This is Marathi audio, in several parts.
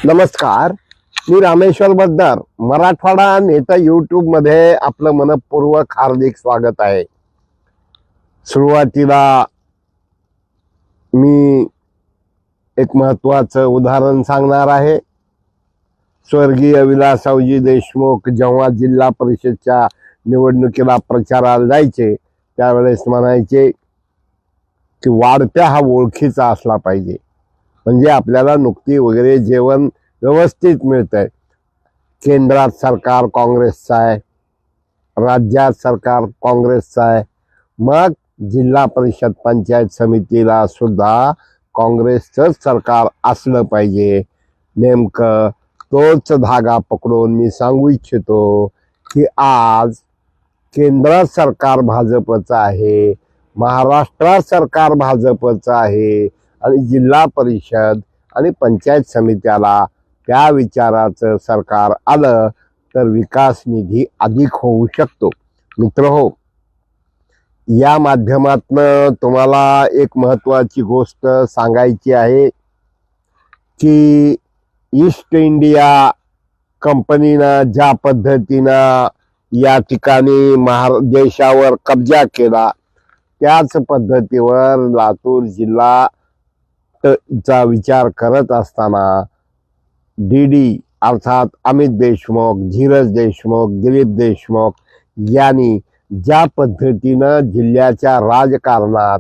नमस्कार, मी रामेश्वर बद्दर. मराठवाडा नेता यूट्यूब मध्ये आपलं मनपूर्वक हार्दिक स्वागत आहे. सुरुवातीला मी एक महत्त्वाचं उदाहरण सांगणार आहे. स्वर्गीय विलासरावजी देशमुख जेव्हा जिल्हा परिषदच्या निवडणुकीला प्रचाराला जायचे त्यावेळेस म्हणायचे की वाढत्या हा ओळखीचा असला पाहिजे, म्हणजे आपल्याला नुकती वगैरे जेवण व्यवस्थित मिळतंय. केंद्रात सरकार काँग्रेसचं आहे, राज्यात सरकार काँग्रेसचं आहे, मग जिल्हा परिषद पंचायत समितीला सुद्धा काँग्रेसचं सरकार असलं पाहिजे. नेमकं तोच धागा पकडून मी सांगू इच्छितो की आज केंद्र सरकार भाजपचं आहे, महाराष्ट्रात सरकार भाजपचं आहे आणि जिल्हा परिषद आणि पंचायत समित्याला त्या विचाराचं सरकार आलं तर विकास निधी अधिक होऊ शकतो. मित्रहो, या माध्यमातून तुम्हाला एक महत्त्वाची गोष्ट सांगायची आहे की ईस्ट इंडिया कंपनीनं ज्या पद्धतीनं या ठिकाणी देशावर कब्जा केला त्याच पद्धतीवर लातूर जिल्हा चा विचार करत असताना डीडी अर्थात अमित देशमुख, धीरज देशमुख, दिलीप देशमुख यांनी ज्या पद्धतीनं जिल्ह्याच्या राजकारणात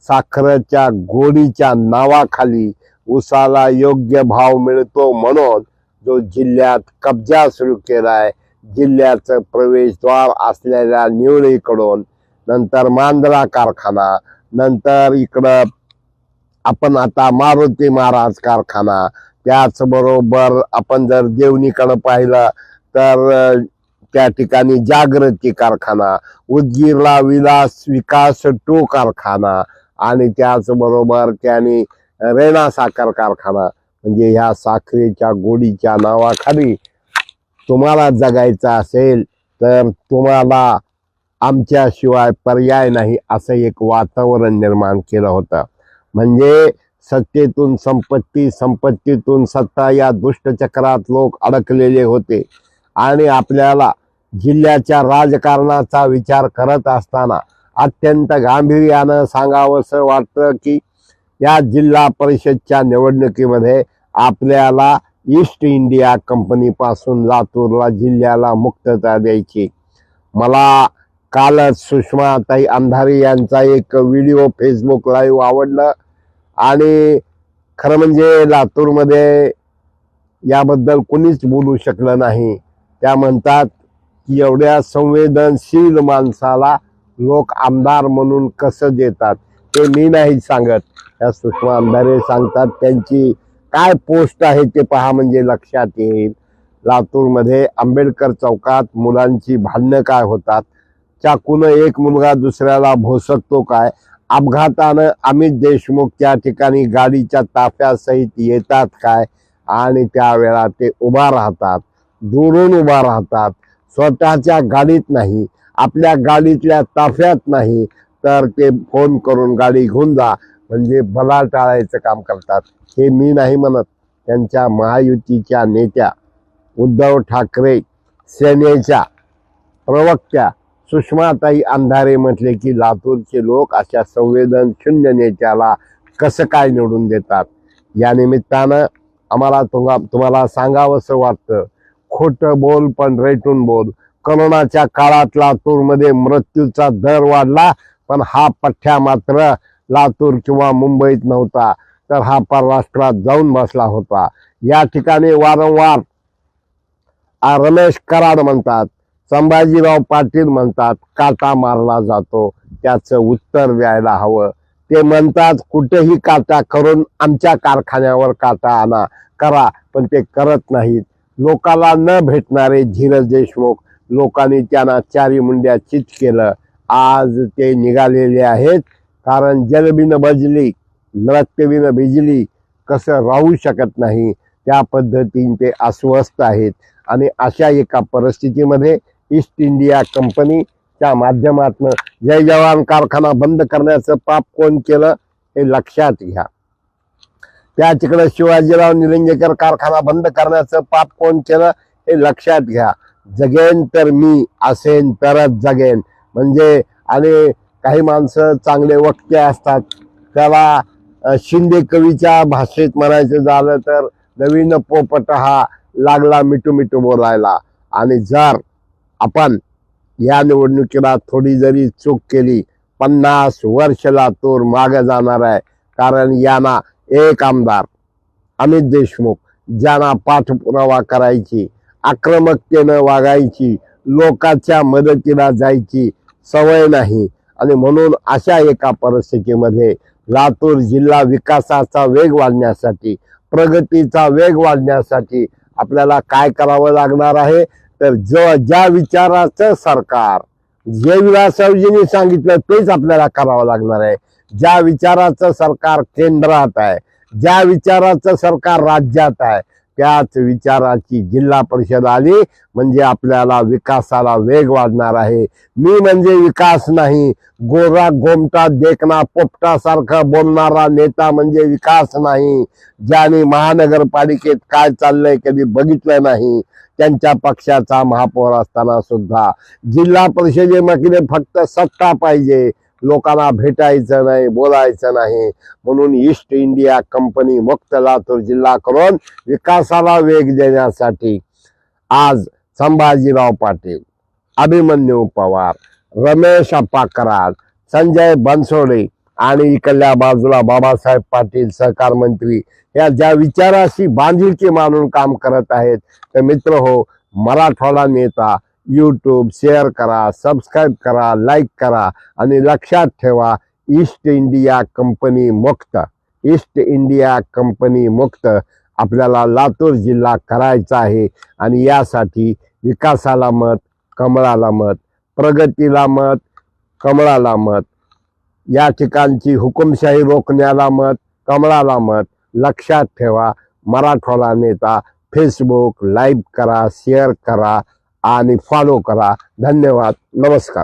साखरेच्या गोडीच्या नावाखाली उसाला योग्य भाव मिळतो म्हणून जो जिल्ह्यात कब्जा सुरू केलाय, जिल्ह्याचं प्रवेशद्वार असलेल्या निवळीकडून, नंतर मांजरा कारखाना, नंतर इकडं आपण आता मारुती महाराज कारखाना, त्याचबरोबर आपण जर देवणीकडे पाहिलं तर त्या ठिकाणी जागृती कारखाना, उदगीरला विकास 2 कारखाना आणि त्याचबरोबर त्यांनी रेणा साखर कारखाना. म्हणजे ह्या साखरेच्या गोडीच्या नावाखाली तुम्हाला जगायचं असेल तर तुम्हाला आमच्याशिवाय पर्याय नाही असं एक वातावरण निर्माण केलं होतं. म्हणजे सत्तेतून संपत्ती, संपत्तीतून सत्ता या दुष्टचक्रात लोक अडकलेले होते आणि आपल्याला जिल्ह्याच्या राजकारणाचा विचार करत असताना अत्यंत गांभीर्यानं सांगावंसं वाटतं की या जिल्हा परिषदच्या निवडणुकीमध्ये आपल्याला ईस्ट इंडिया कंपनीपासून लातूरला जिल्ह्याला मुक्तता द्यायची. मला कालच सुषमाताई अंधारे यांचा एक व्हिडिओ फेसबुक लाईव्ह आवडलं आणि खरं म्हणजे लातूरमध्ये याबद्दल कोणीच बोलू शकलं नाही. त्या म्हणतात की एवढ्या संवेदनशील माणसाला लोक आमदार म्हणून कसं देतात, ते मी नाही सांगत, त्या सुषमा अंधारे सांगतात. त्यांची काय पोस्ट आहे ते पहा, म्हणजे लक्षात येईल. लातूरमध्ये आंबेडकर चौकात मुलांची भांडणं काय होतात, चाकूनं एक मुलगा दुसऱ्याला भोसकतो काय, अपघातानं अमित देशमुख त्या ठिकाणी गाडीच्या ताफ्यासहित येतात काय आणि त्यावेळा ते उभा राहतात, दुरून उभा राहतात, स्वतःच्या गाडीत नाही, आपल्या गाडीतल्या ताफ्यात नाही, तर ते फोन करून गाडी घेऊन जा म्हणजे भला टाळायचं काम करतात. हे मी नाही म्हणत, त्यांच्या महायुतीच्या नेत्या उद्धव ठाकरे सेनेच्या प्रवक्त्या सुषमाताई अंधारे म्हटले की लातूरचे लोक अशा संवेदनशून्य नेत्याला कसं काय निवडून देतात. या निमित्तानं आम्हाला तुम्हाला सांगावंसं वाटतं, खोटं बोल पण रेटून बोल. कोरोनाच्या काळात लातूरमध्ये मृत्यूचा दर वाढला, पण हा पठ्ठ्या मात्र लातूर किंवा मुंबईत नव्हता, तर हा परराष्ट्रात जाऊन बसला होता. या ठिकाणी वारंवार रमेश कराड म्हणतात, संभाजीराव पाटील म्हणतात काटा मारला जातो, त्याचं उत्तर द्यायला हवं. ते म्हणतात कुठेही काटा करून आमच्या कारखान्यावर काटा आणा करा, पण ते करत नाहीत. लोकाला न भेटणारे धीरज देशमुख, लोकांनी त्यांना 4 मुंड्या चित केलं. आज ते निघालेले आहेत, कारण जलबिन बजली नृत्यबिन बिजली कसं राहू शकत नाही त्या पद्धतीने ते अस्वस्थ आहेत. आणि अशा एका परिस्थितीमध्ये ईस्ट इंडिया कंपनीच्या माध्यमातून जय जवान कारखाना बंद करण्याचं पाप कोण केलं हे लक्षात घ्या. त्याच्याकडे शिवाजीराव निलंगेकर कारखाना बंद करण्याचं पाप कोण केलं हे लक्षात घ्या. जगेन तर मी असेन तरच जगेन म्हणजे. आणि काही माणसं चांगले वक्ते असतात, त्याला शिंदे कवीच्या भाषेत म्हणायचं झालं तर नवीन पोपट हा लागला मिठू मिठू बोलायला. आणि जर आपण या निवडणुकीला थोडी जरी चूक केली 50 वर्ष लातूर मागे जाणार आहे. कारण यांना एक आमदार अमित देशमुख ज्यांना पाठपुरावा करायची, आक्रमकतेनं वागायची, लोकांच्या मदतीला जायची सवय नाही. आणि म्हणून अशा एका परिस्थितीमध्ये लातूर जिल्हा विकासाचा वेग वाढण्यासाठी, प्रगतीचा वेग वाढण्यासाठी आपल्याला काय करावं लागणार आहे तर ज्या विचाराचं सरकार, जे विलासरावजींनी सांगितलं तेच आपल्याला करावं लागणार आहे. ज्या विचाराचं सरकार केंद्रात आहे, ज्या विचाराचं सरकार राज्यात आहे, त्याच विचाराची जिल्हा परिषद आली म्हणजे आपल्याला विकासाला वेग वाढणार आहे. मी म्हणजे विकास नाही, गोरा गोमटा देखना पोपटासारखा बोलणारा नेता म्हणजे विकास नाही. ज्याने महानगरपालिकेत काय चाललंय कधी बघितलं नाही, त्यांच्या पक्षाचा महापौर असताना सुद्धा जिल्हा परिषदेमध्ये फक्त सत्ता पाहिजे, लोकांना भेटायचं नाही, बोलायचं नाही. म्हणून ईस्ट इंडिया कंपनी मुक्त लातूर जिल्हा करून विकासाला वेग देण्यासाठी आज संभाजीराव पाटील, अभिमन्यू पवार, रमेश अप्पा कराड, संजय बनसोडे आणि इकडल्या बाजूला बाबासाहेब पाटील सहकार मंत्री या ज्या विचाराशी बांधिलकी मानून काम करत आहेत. तर मित्र हो, मराठवाडा नेता यूट्यूब शेअर करा, सबस्क्राईब करा, लाईक करा आणि लक्षात ठेवा ईस्ट इंडिया कंपनी मुक्त, ईस्ट इंडिया कंपनी मुक्त आपल्याला लातूर जिल्हा करायचा आहे. आणि यासाठी विकासाला मत, कमळाला मत, प्रगतीला मत, कमळाला मत, या ठिकाणची हुकुमशाही रोखण्याला मत, कमळाला मत. लक्षात ठेवा. मराठवाडा नेता फेसबुक लाईक करा, शेअर करा आणि फॉलो करा. धन्यवाद. नमस्कार.